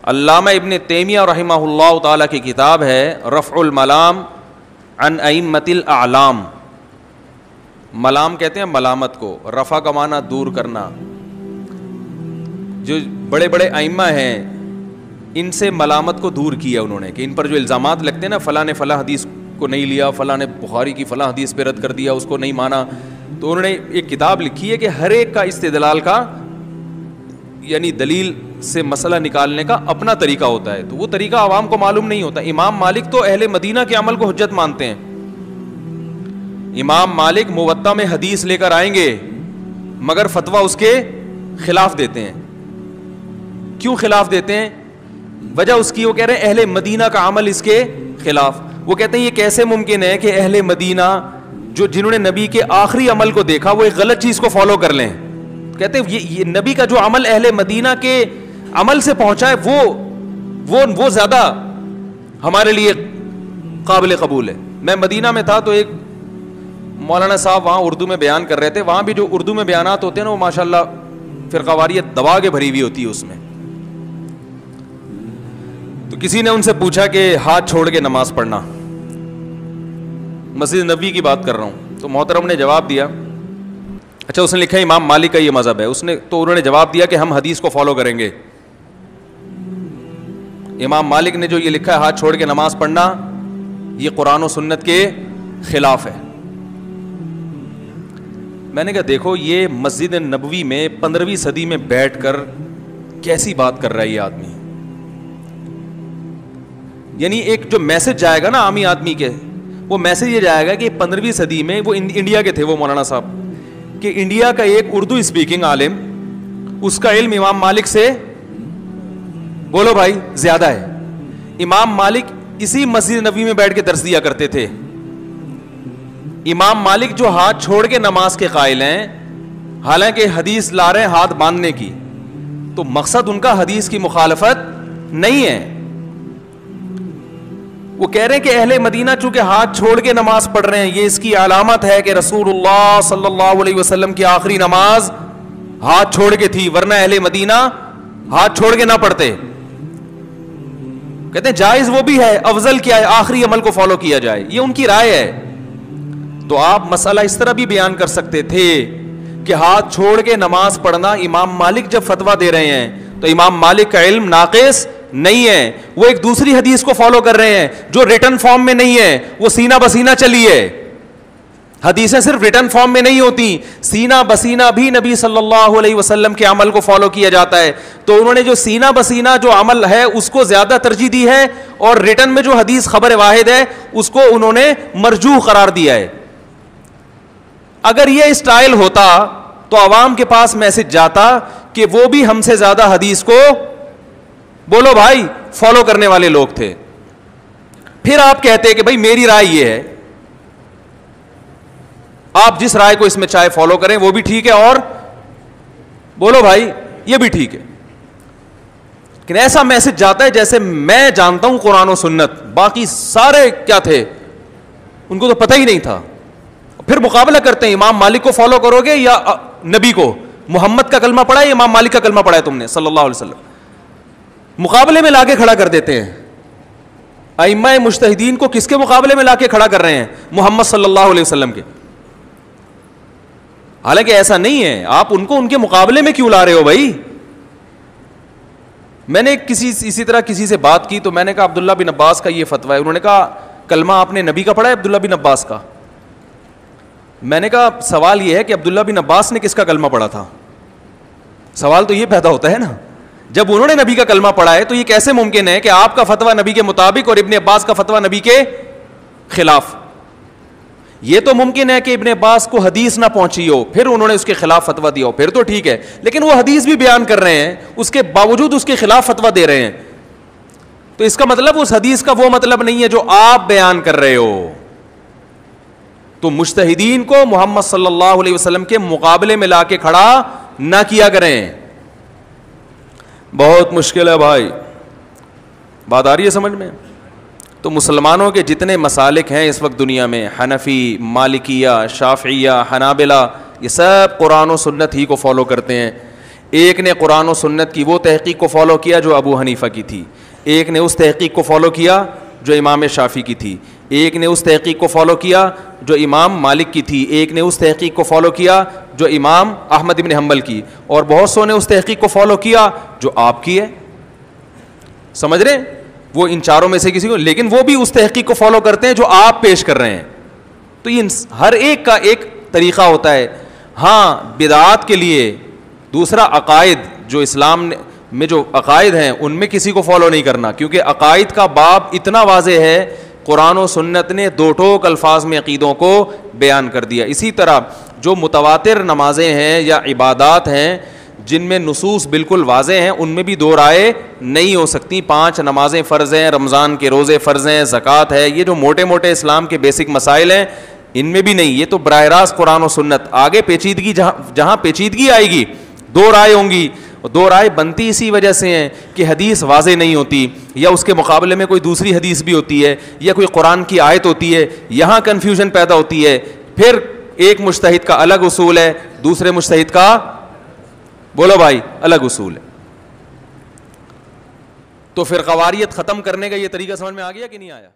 علامہ ابن تیمیہ رحمہ اللہ تعالیٰ کی کتاب ہے رفع الملام عن ائمۃ الاعلام. ملام کہتے ہیں ملامت کو, رفع کا معنی دور کرنا. جو بڑے بڑے ائمہ ہیں ان سے ملامت کو دور کیا انہوں نے, کہ ان پر جو الزامات لگتے ہیں نا, فلاں نے فلاں حدیث کو نہیں لیا, فلاں نے بخاری کی فلاں حدیث پہ رد کر دیا, اس کو نہیں مانا. تو انہوں نے ایک کتاب لکھی ہے کہ ہر ایک کا استدلال کا یعنی دلیل سے مسئلہ نکالنے کا اپنا طریقہ ہوتا ہے, تو وہ طریقہ عوام کو معلوم نہیں ہوتا. امام مالک تو اہل مدینہ کے عمل کو حجت مانتے ہیں. امام مالک موطا میں حدیث لے کر آئیں گے مگر فتویٰ اس کے خلاف دیتے ہیں. کیوں خلاف دیتے ہیں؟ وجہ اس کی وہ کہہ رہے ہیں اہل مدینہ کا عمل اس کے خلاف. وہ کہتے ہیں یہ کیسے ممکن ہے کہ اہل مدینہ جو جنہوں نے نبی کے آخری عمل کو دیکھا وہ ایک غلط چیز کو فالو کر لیں. کہتے ہیں یہ نبی کا جو عمل اہل مدینہ کے عمل سے پہنچا ہے وہ زیادہ ہمارے لیے قابل قبول ہے. میں مدینہ میں تھا تو ایک مولانا صاحب وہاں اردو میں بیان کر رہے تھے. وہاں بھی جو اردو میں بیانات ہوتے ہیں نا وہ ماشاءاللہ فرقہ واریت دبا کے بھری ہوئی ہوتی ہے اس میں. تو کسی نے ان سے پوچھا کہ ہاتھ چھوڑ کے نماز پڑھنا, مسجد نبوی کی بات کر رہا ہوں, تو محترم نے جواب دیا, اچھا اس نے لکھا ہے امام مالک کا یہ مذہب ہے, انہوں نے جواب دیا کہ ہم حدیث کو فالو کریں گے. امام مالک نے جو یہ لکھا ہے ہاتھ چھوڑ کے نماز پڑھنا, یہ قرآن و سنت کے خلاف ہے. میں نے کہا دیکھو یہ مسجد نبوی میں 15ویں صدی میں بیٹھ کر کیسی بات کر رہا ہے یہ آدمی. یعنی ایک جو میسج جائے گا نا عامی آدمی کے, وہ میسج یہ جائے گا کہ 15ویں صدی میں وہ انڈیا کے تھے وہ مولانا صاحب, کہ انڈیا کا ایک اردو اسپیکنگ عالم, اس کا علم امام مالک سے بولو بھائی زیادہ ہے. امام مالک اسی مسجد نبوی میں بیٹھ کے درس دیا کرتے تھے. امام مالک جو ہاتھ چھوڑ کے نماز کے قائل ہیں, حالانکہ حدیث لا رہے ہیں ہاتھ باندھنے کی, تو مقصد ان کا حدیث کی مخالفت نہیں ہے. وہ کہہ رہے ہیں کہ اہل مدینہ چونکہ ہاتھ چھوڑ کے نماز پڑھ رہے ہیں, یہ اس کی علامت ہے کہ رسول اللہ صلی اللہ علیہ وسلم کی آخری نماز ہاتھ چھوڑ کے تھی, ورنہ اہل مدینہ ہاتھ چھوڑ کے نہ پڑھتے. کہتے ہیں جائز وہ بھی ہے, افضل کیا ہے آخری عمل کو فالو کیا جائے, یہ ان کی رائے ہے. تو آپ مسئلہ اس طرح بھی بیان کر سکتے تھے کہ ہاتھ چھوڑ کے نماز پڑھنا, امام مالک جب فتویٰ دے رہے ہیں تو امام مالک کا علم ناقص نہیں ہے, وہ ایک دوسری حدیث کو فالو کر رہے ہیں جو ریٹن فارم میں نہیں ہے, وہ سینہ بسینہ چلی ہے. حدیثیں صرف ریٹن فارم میں نہیں ہوتی, سینہ بسینہ بھی نبی صلی اللہ علیہ وسلم کے عمل کو فالو کیا جاتا ہے. تو انہوں نے جو سینہ بسینہ جو عمل ہے اس کو زیادہ ترجیح دی ہے, اور ریٹن میں جو حدیث خبر واحد ہے اس کو انہوں نے مرجوح قرار دیا ہے. اگر یہ اسٹائل ہوتا تو عوام کے پاس میسج جاتا کہ وہ بھی ہم سے زیادہ حدیث کو بولو بھائی فالو کرنے والے لوگ تھے. پھر آپ کہتے کہ بھائی میری رائے یہ ہے, آپ جس رائے کو اس میں چاہے فالو کریں وہ بھی ٹھیک ہے, اور بولو بھائی یہ بھی ٹھیک ہے. لیکن ایسا میسج جاتا ہے جیسے میں جانتا ہوں قرآن و سنت, باقی سارے کیا تھے ان کو تو پتہ ہی نہیں تھا. پھر مقابلہ کرتے ہیں امام مالک کو فالو کرو گے یا نبی کو, محمد کا کلمہ پڑھا ہے امام مالک کا کلمہ پڑھا ہے تم نے صلی اللہ علیہ وسلم, مقابلے میں لا کے کھڑا کر دیتے ہیں. ائمہ مجتہدین کو کس کے مقابلے میں لا کے کھڑا کر رہے ہیں؟ محمد صلی اللہ علیہ وسلم کے. حالانکہ ایسا نہیں ہے, آپ ان کو ان کے مقابلے میں کیوں لا رہے ہو بھائی؟ میں نے اسی طرح کسی سے بات کی تو میں نے کہا عبداللہ بن عباس کا یہ فتویٰ ہے. انہوں نے کہا کلمہ آپ نے نبی کا پڑھا ہے عبداللہ بن عباس کا؟ میں نے کہا سوال یہ ہے کہ عبداللہ بن عباس نے کس کا کلمہ پڑھا تھا؟ سوال تو یہ پیدا ہوتا ہے نا, جب انہوں نے نبی کا کلمہ پڑھا ہے تو یہ کیسے ممکن ہے کہ آپ کا فتویٰ نبی کے مطابق اور ابن عباس کا فتویٰ نبی کے خلاف؟ یہ تو ممکن ہے کہ ابن عباس کو حدیث نہ پہنچی ہو پھر انہوں نے اس کے خلاف فتویٰ دیا ہو, پھر تو ٹھیک ہے, لیکن وہ حدیث بھی بیان کر رہے ہیں اس کے باوجود اس کے خلاف فتویٰ دے رہے ہیں, تو اس کا مطلب اس حدیث کا وہ مطلب نہیں ہے جو آپ بیان کر رہے ہو. تو مجتہدین کو محمد صلی اللہ علیہ وسلم کے مقابلے میں لا کے کھڑا نہ کیا کریں. بہت مشکل ہے بھائی, بات آ رہی ہے سمجھ میں؟ تو مسلمانوں کے جتنے مسالک ہیں اس وقت دنیا میں, حنفی, مالکیہ, شافعیہ, حنابلہ, یہ سب قرآن و سنت ہی کو فالو کرتے ہیں. ایک نے قرآن و سنت کی وہ تحقیق کو فالو کیا جو ابو حنیفہ کی تھی, ایک نے اس تحقیق کو فالو کیا جو امام شافعی کی تھی, ایک نے اس تحقیق کو فالو کیا جو امام مالک کی تھی, ایک نے اس تحقیق کو فالو کیا جو امام احمد بن حنبل کی, اور بہت سو نے اس تحقیق کو فالو کیا جو آپ کی ہے. سمجھ رہے ہیں؟ وہ ان چاروں میں سے کسی کو, لیکن وہ بھی اس تحقیق کو فالو کرتے ہیں جو آپ پیش کر رہے ہیں. تو یہ ہر ایک کا ایک طریقہ ہوتا ہے. ہاں بدعات کے لیے دوسرا عقائد, جو اسلام میں جو عقائد ہیں ان میں کسی کو فالو نہیں کرنا, کیونکہ عقائد کا باب اتنا واضح ہے, قرآن و سنت نے دو ٹوک الفاظ میں عقیدوں کو بیان کر دیا. اسی طرح جو متواتر نمازیں ہیں یا عبادات ہیں جن میں نصوص بالکل واضح ہیں, ان میں بھی دو رائے نہیں ہو سکتی. 5 نمازیں فرض ہیں, رمضان کے روزے فرض ہیں, زکوٰۃ ہے, یہ جو موٹے موٹے اسلام کے بیسک مسائل ہیں ان میں بھی نہیں. یہ تو براہ راست قرآن و سنت. آگے پیچیدگی جہاں پیچیدگی آئے گی دو رائے ہوں گی. دو رائے بنتی اسی وجہ سے ہیں کہ حدیث واضح نہیں ہوتی, یا اس کے مقابلے میں کوئی دوسری حدیث بھی ہوتی ہے, یا کوئی قرآن کی آیت ہوتی ہے, یہاں کنفیوژن پیدا ہوتی ہے. پھر ایک مجتہد کا الگ اصول ہے, دوسرے مجتہد کا بولو بھائی الگ اصول ہے. تو فرقواریت ختم کرنے کا یہ طریقہ سمجھ میں آ گیا کہ نہیں آیا؟